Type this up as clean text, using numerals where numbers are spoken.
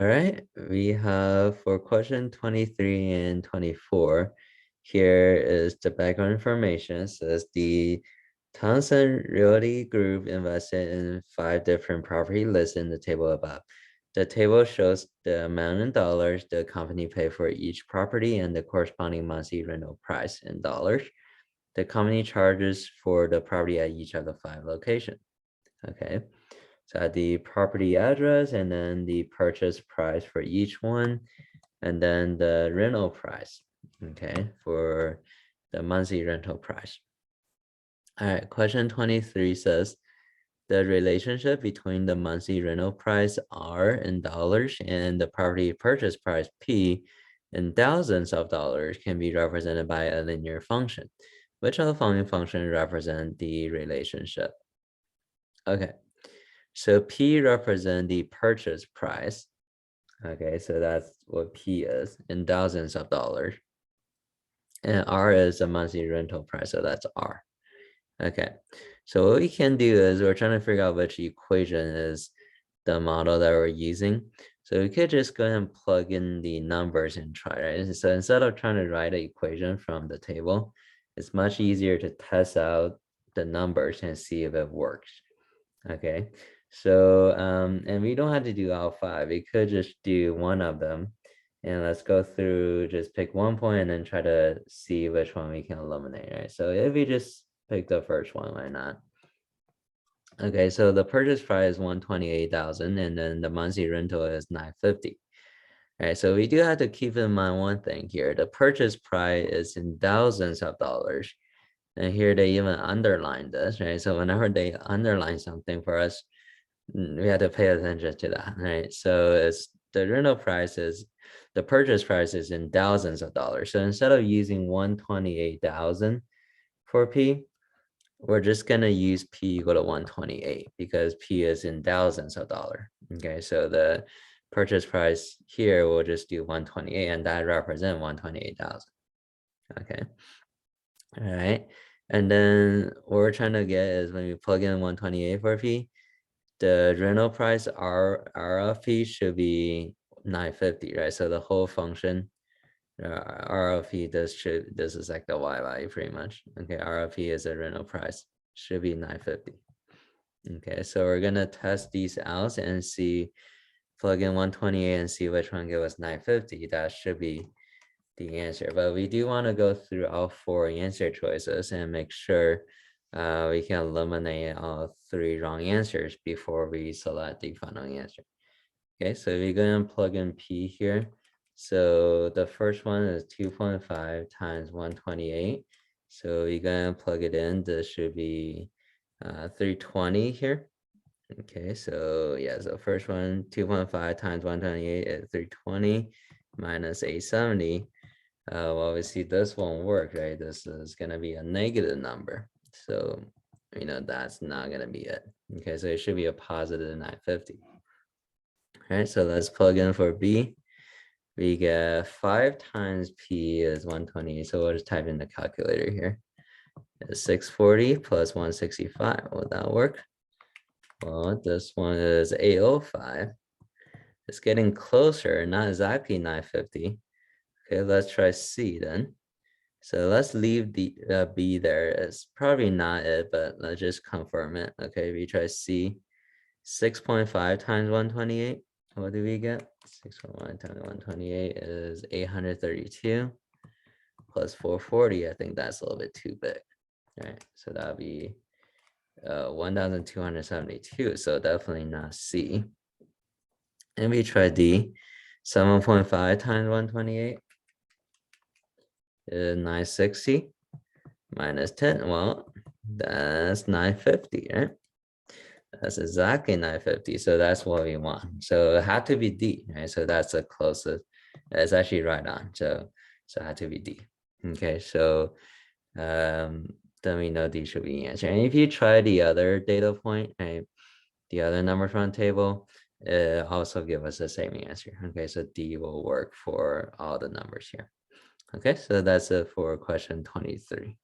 All right, we have for question 23 and 24. Here is the background information. It says the Townsend Realty Group invested in 5 different property listed in the table above. The table shows the amount in dollars the company paid for each property and the corresponding monthly rental price in dollars. The company charges for the property at each of the 5 locations. Okay. So the property address and then the purchase price for each one, and then the rental price, okay, for the monthly rental price. All right, question 23 says, the relationship between the monthly rental price R in dollars and the property purchase price P in thousands of dollars can be represented by a linear function. Which of the following functions represent the relationship? Okay, so P represent the purchase price. Okay, so that's what P is in thousands of dollars. And R is the monthly rental price, so that's R. Okay, so what we can do is we're trying to figure out which equation is the model that we're using. So we could just go ahead and plug in the numbers and try, right? So instead of trying to write an equation from the table, it's much easier to test out the numbers and see if it works. Okay, so and we don't have to do all 5. We could just do one of them, and let's go through, just pick one point and then try to see which one we can eliminate, right? So if we just pick the first one, why not? Okay, so the purchase price is 128,000 and then the monthly rental is 950. All right, so we do have to keep in mind one thing here. The purchase price is in thousands of dollars. And here they even underline this, right? So whenever they underline something for us, we have to pay attention to that, right? So it's the rental price is, the purchase price is in thousands of dollars. So instead of using 128,000 for P, we're just gonna use P equal to 128 because P is in thousands of dollars. Okay, so the purchase price here will just do 128 and that represent 128,000. Okay. All right. And then what we're trying to get is when we plug in 128 for P, the rental price R of P should be 950, right? So the whole function R of P, this is like the Y value pretty much. Okay, R of P is the rental price, should be 950. Okay, so we're gonna test these out and see, plug in 128 and see which one gives us 950. That should be the answer, but we do want to go through all 4 answer choices and make sure we can eliminate all 3 wrong answers before we select the final answer. Okay, so we're going to plug in P here. So the first one is 2.5 times 128. So we're going to plug it in. This should be 320 here. Okay, so yeah, so first one, 2.5 times 128 is 320 minus 870. Well, obviously this won't work, right? This is gonna be a negative number. So, that's not gonna be it. Okay, so it should be a positive 950. All right, so let's plug in for B. We get 5 times P is 120. So we'll just type in the calculator here. It's 640 plus 165. Will that work? Well, this one is 805. It's getting closer, not exactly 950. Okay, let's try C then. So let's leave the B there. It's probably not it, but let's just confirm it. Okay, we try C. 6.5 times 128. What do we get? 6.1 times 128 is 832 plus 440. I think that's a little bit too big. All right, so that'll be 1,272. So definitely not C. And we try D. 7.5 times 128 is 960 minus 10. Well, that's 950, right? That's exactly 950. So that's what we want. So it had to be D, right? So that's the closest. It's actually right on. So it had to be D. Okay, so then we know D should be the answer. And if you try the other data point, right, the other number from the table, also give us the same answer. Okay, so D will work for all the numbers here. Okay, so that's it for question 23.